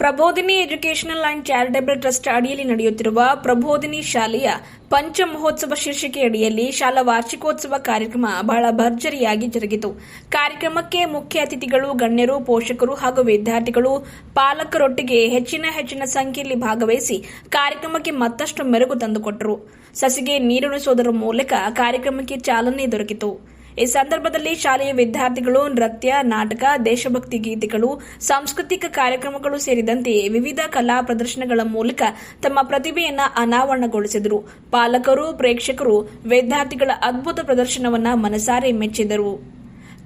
Prabodhini educational and charitable trust ಅಡಿಯಲ್ಲಿ ನಡೆಯುತ್ತಿರುವ ಪ್ರಬೋಧಿನಿ ಶಾಲೆಯ ಪಂಚ ಮಹೋತ್ಸವ ಶೀರ್ಷಿಕೆ ಅಡಿಯಲ್ಲಿ ಶಾಲಾ ವಾರ್ಷಿಕೋತ್ಸವ ಕಾರ್ಯಕ್ರಮ ಬಹಳ ಭರ್ಜರಿಯಾಗಿ ಜರುಗಿತು. ಕಾರ್ಯಕ್ರಮಕ್ಕೆ ಮುಖ್ಯ ಅತಿಥಿಗಳು, ಗಣ್ಯರು, ಪೋಷಕರು ಹಾಗೂ ವಿದ್ಯಾರ್ಥಿಗಳು ಪಾಲಕರೊಟ್ಟಿಗೆ ಹೆಚ್ಚಿನ ಸಂಖ್ಯೆಯಲ್ಲಿ ಭಾಗವಹಿಸಿ ಕಾರ್ಯಕ್ರಮಕ್ಕೆ ಮತ್ತಷ್ಟು ಮೆರುಗು ತಂದುಕೊಟ್ಟರು. ಸಸಿಗೆ ನೀರುಣಿಸುವುದರ ಮೂಲಕ ಕಾರ್ಯಕ್ರಮಕ್ಕೆ ಚಾಲನೆ ದೊರಕಿತು. ಈ ಸಂದರ್ಭದಲ್ಲಿ ಶಾಲೆಯ ವಿದ್ಯಾರ್ಥಿಗಳು ನೃತ್ಯ, ನಾಟಕ, ದೇಶಭಕ್ತಿ ಗೀತೆಗಳು, ಸಾಂಸ್ಕೃತಿಕ ಕಾರ್ಯಕ್ರಮಗಳು ಸೇರಿದಂತೆ ವಿವಿಧ ಕಲಾ ಪ್ರದರ್ಶನಗಳ ಮೂಲಕ ತಮ್ಮ ಪ್ರತಿಭೆಯನ್ನು ಅನಾವರಣಗೊಳಿಸಿದರು. ಪಾಲಕರು, ಪ್ರೇಕ್ಷಕರು ವಿದ್ಯಾರ್ಥಿಗಳ ಅದ್ಭುತ ಪ್ರದರ್ಶನವನ್ನು ಮನಸಾರೆ ಮೆಚ್ಚಿದರು.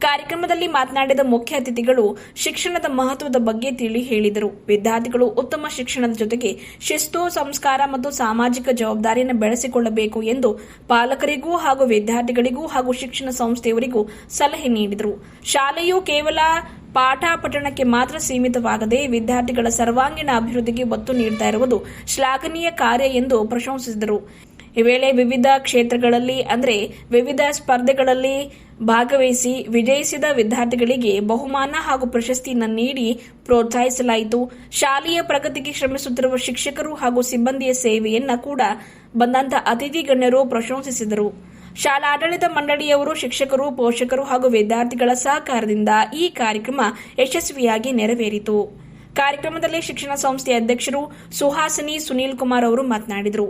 ಕಾರ್ಯಕ್ರಮದಲ್ಲಿ ಮಾತನಾಡಿದ ಮುಖ್ಯ ಅತಿಥಿಗಳು ಶಿಕ್ಷಣದ ಮಹತ್ವದ ಬಗ್ಗೆ ತಿಳಿ ಹೇಳಿದರು. ವಿದ್ಯಾರ್ಥಿಗಳು ಉತ್ತಮ ಶಿಕ್ಷಣದ ಜೊತೆಗೆ ಶಿಸ್ತು, ಸಂಸ್ಕಾರ ಮತ್ತು ಸಾಮಾಜಿಕ ಜವಾಬ್ದಾರಿಯನ್ನು ಬೆಳೆಸಿಕೊಳ್ಳಬೇಕು ಎಂದು ಪಾಲಕರಿಗೂ ಹಾಗೂ ವಿದ್ಯಾರ್ಥಿಗಳಿಗೂ ಹಾಗೂ ಶಿಕ್ಷಣ ಸಂಸ್ಥೆಯವರಿಗೂ ಸಲಹೆ ನೀಡಿದರು. ಶಾಲೆಯು ಕೇವಲ ಪಾಠ ಪಠಣಕ್ಕೆ ಮಾತ್ರ ಸೀಮಿತವಾಗದೆ ವಿದ್ಯಾರ್ಥಿಗಳ ಸರ್ವಾಂಗೀಣ ಅಭಿವೃದ್ಧಿಗೆ ಒತ್ತು ನೀಡುತ್ತಾ ಇರುವುದು ಶ್ಲಾಘನೀಯ ಕಾರ್ಯ ಎಂದು ಪ್ರಶಂಸಿಸಿದರು. ಈ ವೇಳೆ ವಿವಿಧ ಕ್ಷೇತ್ರಗಳಲ್ಲಿ ವಿವಿಧ ಸ್ಪರ್ಧೆಗಳಲ್ಲಿ ಭಾಗವಹಿಸಿ ವಿಜಯಿಸಿದ ವಿದ್ಯಾರ್ಥಿಗಳಿಗೆ ಬಹುಮಾನ ಹಾಗೂ ಪ್ರಶಸ್ತಿಯನ್ನು ನೀಡಿ ಪ್ರೋತ್ಸಾಹಿಸಲಾಯಿತು. ಶಾಲೆಯ ಪ್ರಗತಿಗೆ ಶ್ರಮಿಸುತ್ತಿರುವ ಶಿಕ್ಷಕರು ಹಾಗೂ ಸಿಬ್ಬಂದಿಯ ಸೇವೆಯನ್ನು ಕೂಡ ಬಂದಂತಹ ಅತಿಥಿ ಗಣ್ಯರು ಪ್ರಶಂಸಿಸಿದರು. ಶಾಲಾ ಆಡಳಿತ ಮಂಡಳಿಯವರು, ಶಿಕ್ಷಕರು, ಪೋಷಕರು ಹಾಗೂ ವಿದ್ಯಾರ್ಥಿಗಳ ಸಹಕಾರದಿಂದ ಈ ಕಾರ್ಯಕ್ರಮ ಯಶಸ್ವಿಯಾಗಿ ನೆರವೇರಿತು. ಕಾರ್ಯಕ್ರಮದಲ್ಲಿ ಶಿಕ್ಷಣ ಸಂಸ್ಥೆಯ ಅಧ್ಯಕ್ಷರು ಸುಹಾಸಿನಿ ಸುನೀಲ್ ಕುಮಾರ್ ಅವರು ಮಾತನಾಡಿದರು.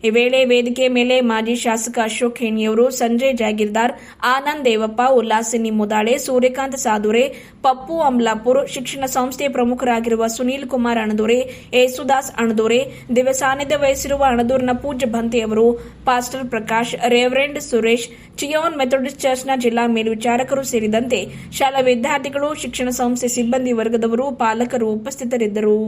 ಈ ವೇಳೆ ವೇದಿಕೆ ಮೇಲೆ ಮಾಜಿ ಶಾಸಕ ಅಶೋಕ್ ಖೇಣಿಯವರು, ಸಂಜಯ್ ಜಾಗೀರ್ದಾರ್, ಆನಂದ್ ದೇವಪ್ಪ, ಉಲ್ಲಾಸಿನಿ ಮುದಾಳೆ, ಸೂರ್ಯಕಾಂತ್ ಸಾಧುರೆ, ಪಪ್ಪು ಅಮ್ಲಾಪುರ್, ಶಿಕ್ಷಣ ಸಂಸ್ಥೆಯ ಪ್ರಮುಖರಾಗಿರುವ ಸುನೀಲ್ ಕುಮಾರ್ ಅಣದೂರೆ, ಯೇಸುದಾಸ್ ಅಣದೂರೆ, ದಿವ್ಯ ಸಾನ್ನಿಧ್ಯ ವಹಿಸಿರುವ ಅಣದೂರಿನ ಪೂಜ್ಯ ಭಂತೆಯವರು, ಪಾಸ್ಟರ್ ಪ್ರಕಾಶ್, ರೇವರೆಂಡ್ ಸುರೇಶ್, ಚಿಯೋನ್ ಮೆಥೋಡಿಸ್ಟ್ ಚರ್ಚ್ನ ಜಿಲ್ಲಾ ಮೇಲ್ವಿಚಾರಕರು ಸೇರಿದಂತೆ ಶಾಲಾ ವಿದ್ಯಾರ್ಥಿಗಳು, ಶಿಕ್ಷಣ ಸಂಸ್ಥೆ ಸಿಬ್ಬಂದಿ ವರ್ಗದವರು, ಪಾಲಕರು ಉಪಸ್ಥಿತರಿದ್ದರು.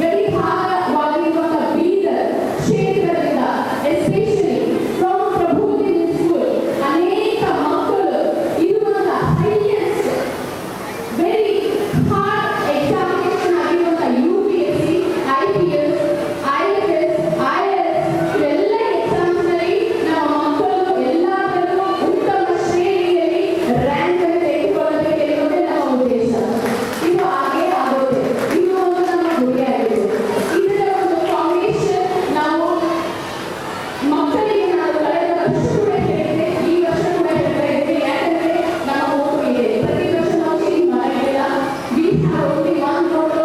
ಗಡಿಭಾಗವಾಗಿರುವಂತಹ ಬೀದರ್ ಕ್ಷೇತ್ರದಿಂದ ಎಸ್ಪೆಷಲಿ ಫ್ರಮ್ ಪ್ರಬೋಧಿನಿ ಸ್ಕೂಲ್ ಅನೇಕ ಮಕ್ಕಳು ಇರುವಂತಹ ಹೈಯೆಸ್ಟ್ ವೆರಿ ಹಾರ್ಡ್ ಎಕ್ಸಾಮಿನೇಷನ್ ಆಗಿರುವಂತಹ UPSC, IPS, IFS, IAS ಇವೆಲ್ಲ ಎಕ್ಸಾಮ್ಸ್ ನಲ್ಲಿ ನಮ್ಮ ಮಕ್ಕಳು ಎಲ್ಲದರಲ್ಲೂ ಉತ್ತಮ ಶ್ರೇಣಿಯಲ್ಲಿ ರ್ಯಾಂಕ್ ಅನ್ನು ತೆಗೆದುಕೊಳ್ಳಬೇಕೆನ್ನುವುದೇ ನಮ್ಮ ಉದ್ದೇಶ. ಇದು ಹಾಗೆ ಆಗುತ್ತೆ. ಇದು ಒಂದು ನಮ್ಮ ಗುರಿಯಾಗಿದೆ. ಇದರ ಒಂದು ಫೌಂಡೇಶನ್ ನಾವು ಮಕ್ಕಳಿಗೆ ನಾವು ಕಳೆದ ವರ್ಷ ಕೂಡ ಹೇಳಿದೆ, ಈ ವರ್ಷ ಕೂಡ ಹೇಳ್ತಾ ಇದ್ದೇವೆ. ಯಾಕಂದ್ರೆ ನಮ್ಮ ಮೋಟೋ ಇದೆ, ಪ್ರತಿ ವರ್ಷ ನಾವು ಚೇಂಜ್ ಮಾಡಲಿಲ್ಲ. We have only one motto: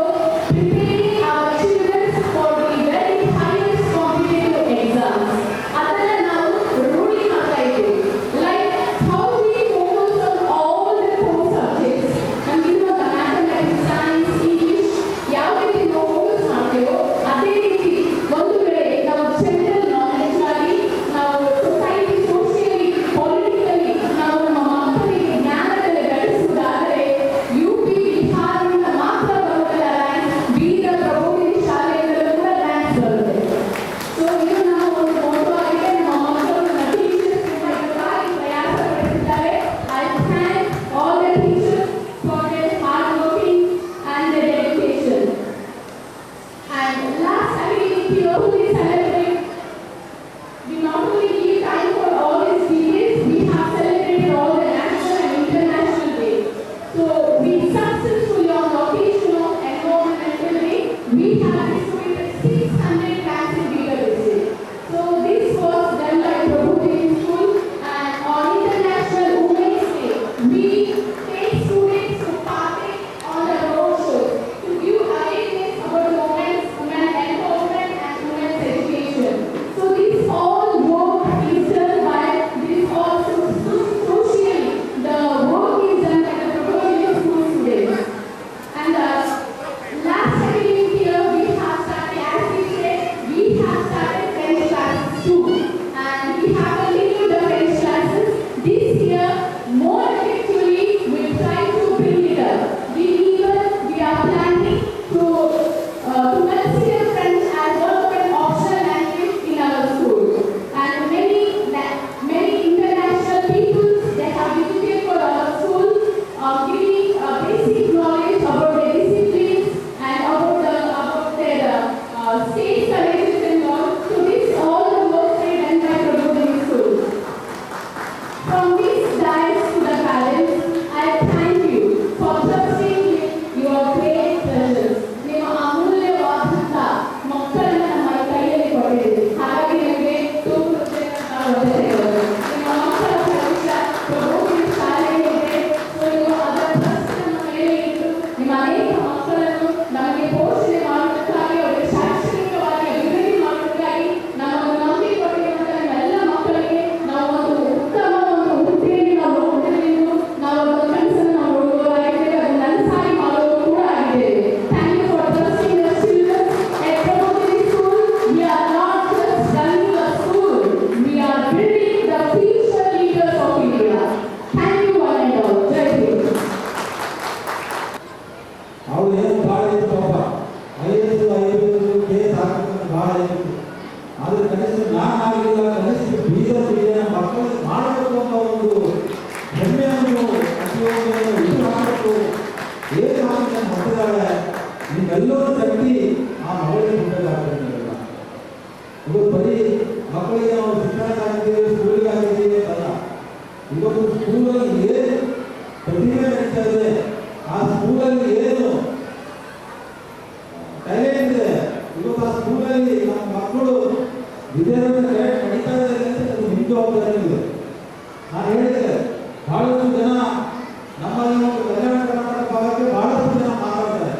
preparing our children for the very highest competitive exams. ಅದನ್ನ ನಾವು ರೂಢಿ ಮಾಡ್ತಾ ಇದ್ದೇವೆ. Like how we focus on all the core subjects. ನಮಗಿರುವಂತ ಮ್ಯಾಥಮೆಟಿಕ್ಸ್, ಸೈನ್ಸ್, ಇಂಗ್ಲಿಷ್ ಯಾವ ರೀತಿ ನಾವು ಫೋಕಸ್ ಮಾಡ್ತೇವೋ ಅದೇ ರೀತಿ ಒಂದು ವೇಳೆ ನಾವು ಜನರಲ್ ನಾಲೆಡ್ಜ್ ಆಗಿ ನಾವು ಸೊಸೈಟಿ ಸೋಷಿಯಲಿ ಪೊಲಿಟಿಕಲಿ ನಾವು ನಮ್ಮ ಮಕ್ಕಳಿಗೆ ಜ್ಞಾನದಲ್ಲಿ ಬೆಳೆಸುವುದಾದರೆ UP ಬಿಹಾರದಿಂದ ಮಾತ್ರ ಬರುವುದಿಲ್ಲ ರ್ಯಾಂಕ್, ಬೀದರ್ ಪ್ರಬೋಧಿನಿ ಶಾಲೆಯಿಂದಲೂ ಕೂಡ ರ್ಯಾಂಕ್ ಬರುತ್ತೆ. ಸೊ ಇದು ನಮ್ಮ ಒಂದು ಮೋಟೋ ಆಗಿದೆ. ನಮ್ಮ ಮಕ್ಕಳು ನಮ್ಮ ಟೀಚರ್ಸ್ ಕೂಡ ಇದಕ್ಕಾಗಿ ಪ್ರಯಾಸ ಪಡುತ್ತಿದ್ದಾರೆ. I thank all the teachers for their hard working and their dedication. And last activity here we celebrate. We not only give time for all these details, we have celebrated all the national and international days. So we successfully on the occasion of Environmental Day, we have distributed 600 plants in Bidar district. So this was done by Prabodhini School, and on International Women's Day, we take students to partake on the road shows to give awareness about women empowerment and women's education. So this all work is done by this also socially. The work is done by the Prabodhini School students. And last activity here we have started, as we said, we have started French classes too, and we have continued the French classes this year. More effectively, we try to bring it up. We are planning to consider French as one of an optional language in our school. And many international people, they have visited for our school, giving basic knowledge about their disciplines and about their state colleges and all. So this all the work done by Prabodhini School. From this dais to the parents, I thank you for trusting with your great treasures. ನಿಮ್ಮ ಅಮೂಲ್ಯವಾದಂಥ ಮಕ್ಕಳನ್ನ ನಮ್ಮ ಕೈಯಲ್ಲಿ ಕೊಟ್ಟಿದ್ದೀರಿ. ಹಾಗಾಗಿ ನಿಮಗೆ ಧನ್ಯವಾದಗಳು. ನಿಮ್ಮ ಮಕ್ಕಳ ಭವಿಷ್ಯ ಪ್ರಬೋಧಿನಿ ಶಾಲೆಯಲ್ಲಿದೆ. ಸೊ ನೀವು ಅದರ ಟ್ರಸ್ಟ್ ನಮ್ಮ ಮೇಲೆ ಇಟ್ಟು ನಿಮ್ಮ ಅನೇಕ ಮಕ್ಕಳನ್ನು ನಮಗೆ ಪೋಷಣೆ ಮಾಡುವುದಕ್ಕಾಗಿ, ಅವರಿಗೆ ಶೈಕ್ಷಣಿಕವಾಗಿ ಅಭಿವೃದ್ಧಿ ಮಾಡುವುದಕ್ಕಾಗಿ ನಮ್ಮನ್ನು ನಂಬಿಕೊಂಡಿರುವಂಥ ಎಲ್ಲ ಮಕ್ಕಳಿಗೆ ನಾವು ಒಂದು ಉತ್ತಮ ಒಂದು ಹುದ್ದೆಯಲ್ಲಿ ನಾವು ಹೋಗ್ತಿದ್ದೀವಿ. ನಾವು ಒಂದು ಕನಸನ್ನು ನಾವು ನೋಡುವವರಾಗಿದ್ದೇವೆ, ಅದು ನನಸಾಗಿ ಮಾಡುವವರು ಕೂಡ ಆಗಿದ್ದೇವೆ. Thank you for trusting your children at Prabodhini School. We are not just running a school, we are building the future leaders of India. Thank you one and all. Jai Hind. ಅವ್ರು ಏನು ಭಾಳ ಇತ್ತು ಪಾಪ, IAS, IPS, KS ಹಾಕಬೇಕಂತ ಭಾಳ ಇತ್ತು. ಆದರೆ ಕನಿಷ್ಠ ನಾನು ಆಗಲಿಲ್ಲ, ಕನಿಷ್ಠ ಬೀದರ್ ಜಿಲ್ಲೆಯ ಮಕ್ಕಳಿಗೆ ಮಾಡಬೇಕು ಅಂತ ಒಂದು ಹೆಮ್ಮೆಯನ್ನು ಪ್ರತಿಯೊಬ್ಬರನ್ನು ಇದು ಮಾಡಬೇಕು. ಏನು ಮಾಡಿ ಹೊತ್ತಿದ್ದಾಳೆ, ನಿಮ್ಮೆಲ್ಲರೂ ಶಕ್ತಿ ಆ ಮಗಳಿಗೆ ಕೊಡಬೇಕಾಗ್ತದೆ. ಇದು ಬರೀ ಮಕ್ಕಳಿಗೆ ನಾವು ಶಿಕ್ಷಣಕ್ಕಾಗಿದ್ದೀವಿ, ಸ್ಕೂಲಿಗೆ ಆಗಿದ್ದೀವಿ ಅಲ್ಲ. ಇವತ್ತು ಸ್ಕೂಲಲ್ಲಿ ಏನು ಪ್ರತಿಭೆ ನಡೀತಾ ಇದೆ, ಆ ಸ್ಕೂಲಲ್ಲಿ ಏನು ಟ್ಯಾಲೆಂಟ್ ಇದೆ, ಇವತ್ತು ಆ ಸ್ಕೂಲಲ್ಲಿ ನಮ್ಮ ಮಕ್ಕಳು ವಿದ್ಯಾರ್ಥಿ ನಡೀತಾ ಇದೆ ಅಂತ ಅದು ನಿಮ್ಮ ಜವಾಬ್ದಾರಿ ಇದೆ. ನಾನು ಹೇಳಿದೆ, ಬಹಳಷ್ಟು ಜನ ನಮ್ಮಲ್ಲಿ ಒಂದು ಕಲ್ಯಾಣ ಕರ್ನಾಟಕ ಭಾಗಕ್ಕೆ ಬಹಳಷ್ಟು ಜನ ಮಾತಾಡ್ತಾರೆ.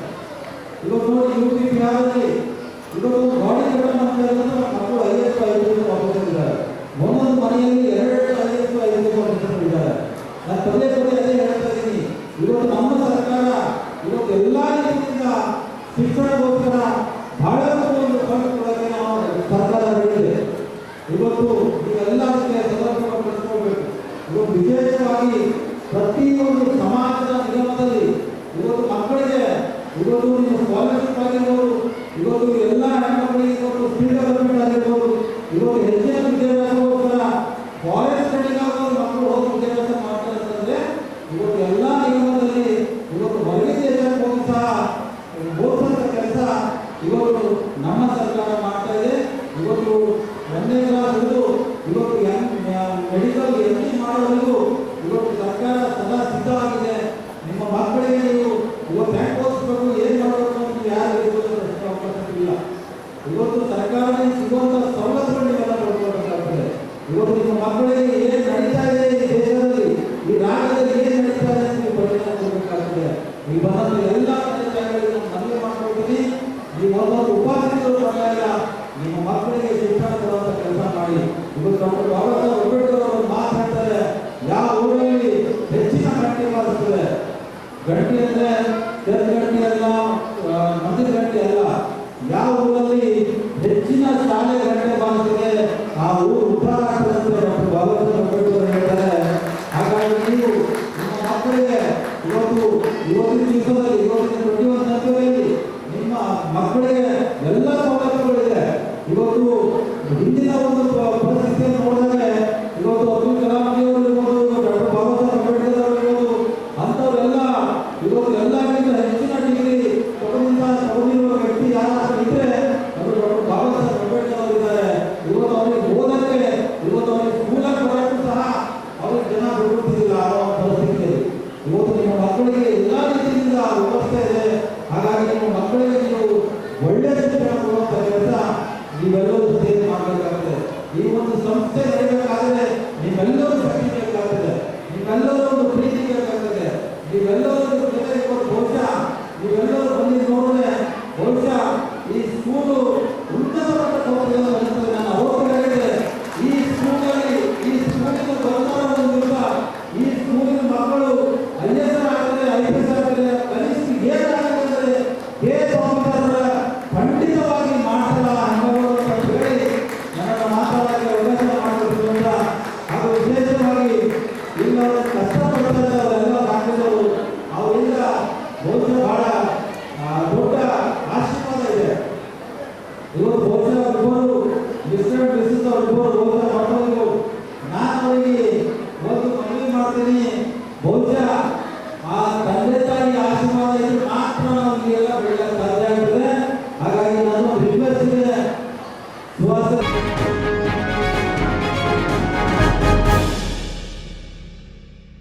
ಇವತ್ತು ನೋಡಿ UP ಬಿಹಾರದಲ್ಲಿ ಇವತ್ತು ಗಾಡಿ ಕಟ್ಟಡ ಮಕ್ಕಳು IAS, IPS ಆಫೀಸರ್ ಒಂದೊಂದು ಮನೆಯಲ್ಲಿ 2 IAS, IPS ಆಫೀಸರ್ ಇದ್ದಾರೆ. ನಾನು ಪದೇ ಪದೇ ಅದೇ ಹೇಳ್ತಾ ಇದ್ದೀನಿ. ಇವತ್ತು ನಮ್ಮ ಸರ್ಕಾರ ಇವತ್ತು ಎಲ್ಲ ರೀತಿಯಿಂದ ಶಿಕ್ಷಣಕ್ಕೋಸ್ಕರ ಬಹಳಷ್ಟು ಒಂದು ಖರ್ಚು ಕೊಡೋಕ್ಕೆ ನಾವು ಸರ್ಕಾರ ಹೇಳಿದೆ. ಇವತ್ತು ನೀವೆಲ್ಲ ಅದಕ್ಕೆ ಸಂದರ್ಭ ಪಡಿಸ್ಕೋಬೇಕು. ಇವತ್ತು ನಮ್ಮ ಸರ್ಕಾರ ಮಾಡ್ತಾ ಇದೆ. ಇವತ್ತು 1ನೇ ಕ್ಲಾಸ್ ಹಿಡಿದು ಇವತ್ತು ಮೆಡಿಕಲ್ MD ಮಾಡೋವರೆಗೂ ಇವತ್ತು ಸರ್ಕಾರ ಸದಾ ಸಿದ್ಧವಾಗಿದೆ. ನಿಮ್ಮ ಮಕ್ಕಳಿಗೆ ನೀವು ಇವತ್ತು ಹ್ಯಾಂಗ್ ಓದಿಸ್ಬೇಕು, ಏನು ಮಾಡಬೇಕು ಅಂತ ಯಾರು ಅವಕಾಶ ಇಲ್ಲ. ಇವತ್ತು ಸರ್ಕಾರದಿಂದ ಸಿಗುವಂಥ ಸವಲತ್ತುಗಳು ನೀವೆಲ್ಲ ಪಡ್ಕೊಳ್ಬೇಕಾಗ್ತದೆ. ಇವತ್ತು ನಿಮ್ಮ ಮಕ್ಕಳಿಗೆ ಏನು ನಡೀತಾ ಇದೆ ಈ ದೇಶದಲ್ಲಿ, ಈ ರಾಜ್ಯದಲ್ಲಿ ಏನು ನಡೀತಾ ಇದೆ ಅಂತ ನೀವು ಪರಿಣಾಮ ಕೊಡಬೇಕಾಗ್ತದೆ. ಈ ಬಂದ ಎಲ್ಲ ಕಾರ್ಯಗಳನ್ನು ಮನವಿ ಮಾಡ್ಕೊಳ್ತೀನಿ. ನೀವು ಒಂದೊಂದು ಉಪಾಧಿಗಳು ಪರವಾಗಿಲ್ಲ, ನಿಮ್ಮ ಮಕ್ಕಳಿಗೆ ಶಿಕ್ಷಣ ಕೊಡುವಂಥ ಕೆಲಸ ಮಾಡಿ. ಇವತ್ತು ಡಾಕ್ಟರ್ ಬಾಬಾ ಸಾಹೇಬ್ ಅಂಬೇಡ್ಕರ್ ಅವರು ಮಾತಾಡ್ತಾರೆ, ಯಾವ ಊರಲ್ಲಿ ಹೆಚ್ಚಿನ ಗಂಟೆ ಬಾರಿಸ್ತದೆ. ಗಂಟೆ ಅಂದರೆ ತೆರೆದ ಗಂಟೆ ಅಲ್ಲ, ಮಂದಿರ ಗಂಟೆ ಅಲ್ಲ. ಯಾವ ಊರಲ್ಲಿ ಹೆಚ್ಚಿನ ಶಾಲೆ ಗಂಟೆ ಬಾರಿಸ್ತದೆ ಆ ಊರು ಉದ್ಧಾರ ಆಗ್ತದೆ ಅಂತ ಡಾಕ್ಟರ್ ಬಾಬಾ ಸಾಹೇಬ್ ಅಂಬೇಡ್ಕರ್ ಹೇಳ್ತಾರೆ. ಹಾಗಾಗಿ ನೀವು ನಿಮ್ಮ ಮಕ್ಕಳಿಗೆ ಇವತ್ತಿನ ದಿವಸದಲ್ಲಿ ಇವತ್ತಿನ 21 ಸೆಂಚುರಿಯಲ್ಲಿ ನಿಮ್ಮ ಮಕ್ಕಳಿಗೆ ಎಲ್ಲ ಸವಲತ್ತುಗಳಿದೆ. ಇವತ್ತು ಹಿಂದಿನ ಒಂದು ಪರಿಸ್ಥಿತಿಯನ್ನು ನೋಡಿದಾಗ ಇವತ್ತು ಅಬ್ದುಲ್ ಕಲಾಂ ಅವರು ಇರ್ಬೋದು, ಡಾಕ್ಟರ್ ಬಾಬಾ ಸಾಹೇಬ್ ಅಂಬೇಡ್ಕರ್ ಅವರು ಇರ್ಬೋದು, ಅಂಥವರೆಲ್ಲ ಇವತ್ತು ಎಲ್ಲರಿಗಿಂತ ಹೆಚ್ಚಿನ ಡಿಗ್ರಿ ತಗೊಂಡಿರುವ ವ್ಯಕ್ತಿ ಯಾರಾದ್ರೂ ಇದ್ರೆ ಅವರು ಡಾಕ್ಟರ್ ಬಾಬಾ ಸಾಹೇಬ್ ಅಂಬೇಡ್ಕರ್ ಅವರು ಇದ್ದಾರೆ. ಇವತ್ತು ಅವರಿಗೆ ಓದಕ್ಕೆ ಇವತ್ತು ಅವರಿಗೆ ಸ್ಕೂಲಲ್ಲಿ ಬರೋಕ್ಕೂ ಸಹ ಅವ್ರಿಗೆ ಜನ ಬಿಡುತ್ತಿಲ್ಲ ಅನ್ನೋ ಪರಿಸ್ಥಿತಿ. ಇವತ್ತು ನಿಮ್ಮ ಮಕ್ಕಳಿಗೆ ಎಲ್ಲ ರೀತಿಯಿಂದ ವ್ಯವಸ್ಥೆ ಇದೆ. ಹಾಗಾಗಿ ನಿಮ್ಮ ಮಕ್ಕಳಿಗೆ ನೀವು ಒಳ್ಳೆಯ ಶಿಕ್ಷಣ ಕೊಡುವಂಥ ಕೆಲಸ ನೀವೆಲ್ಲರೂ ಸೇರಿ ಮಾಡಬೇಕಾಗ್ತದೆ. ಈ ಒಂದು ಸಂಸ್ಥೆ ನಡೀಬೇಕಾದ್ರೆ ನೀವೆಲ್ಲರೂ ಶಕ್ತಿ ಬೇಕಾಗ್ತದೆ, ನೀವೆಲ್ಲರೂ ಒಂದು ಪ್ರೀತಿ ಬೇಕಾಗ್ತದೆ, ನೀವೆಲ್ಲರೂ ಜೊತೆಗೆ ಬಹುಶಃ ನೀವೆಲ್ಲರೂ ಬಂದು ನೋಡಿದ್ರೆ ಬಹುಶಃ ಈ ಸ್ಕೂಲು ಉನ್ನತ ಮಟ್ಟದ ಸೌಲಭ್ಯವನ್ನು ಹೊಂದುತ್ತದೆ. ನನ್ನ ಹೋಗ್ಬೇಕಾಗಿದೆ ಈ ಸ್ಕೂಲಿನ ಬಂದಾಗ ಒಂದು ದಿವಸ ಈ ಸ್ಕೂಲಿನ ಮಕ್ಕಳು IAS ಆಗ್ತದೆ, IPS ಆಗ್ತದೆ, ಕನಿಷ್ಠ ಏನಾಗ್ತದೆ ಖಂಡಿತವಾಗಿ ಮಾಡಲ್ಲ ಅನ್ನೋರು ಅಂತ ಹೇಳಿ ನನ್ನ ಮಾತಾಡೋಕ್ಕೆ ಅವಕಾಶ ಮಾಡಬೇಕು ಅಂತ. ಹಾಗೂ ವಿಶೇಷವಾಗಿ ಇಲ್ಲ ಕಷ್ಟಪಡ್ತಾರೆ ಅವರೆಲ್ಲ ರಾಜ್ಯದವರು, ಅವರಿಂದ ಬಹುಶಃ ಬಹಳ ದೊಡ್ಡ ಆಶೀರ್ವಾದ ಇದೆ. ಇವತ್ತು ಬಹುಶಃ ಇಬ್ಬರು ಮಿಸ್ಟರ್ ಮಿಸ್ಸಸ್ ಅವರಿಬ್ಬರು ಬಹುಶಃ ಮಕ್ಕಳಿಗೂ ನಾನು ಅವರಿಗೆ ಒಂದು ಮನವಿ ಮಾಡ್ತೀನಿ. ಬಹುಶಃ ಆ ತಂದೆ ತಾಯಿ ಆಶೀರ್ವಾದ ಇದ್ರೆ ಮಾತ್ರ ನಾವು ಎಲ್ಲ ಬೆಳೆಯಲು ಸಾಧ್ಯ ಆಗ್ತದೆ. ಹಾಗಾಗಿ ನಾನು ರಿಕ್ವೆಸ್ಟ್ ಇದೆ ಸುಹಾಸ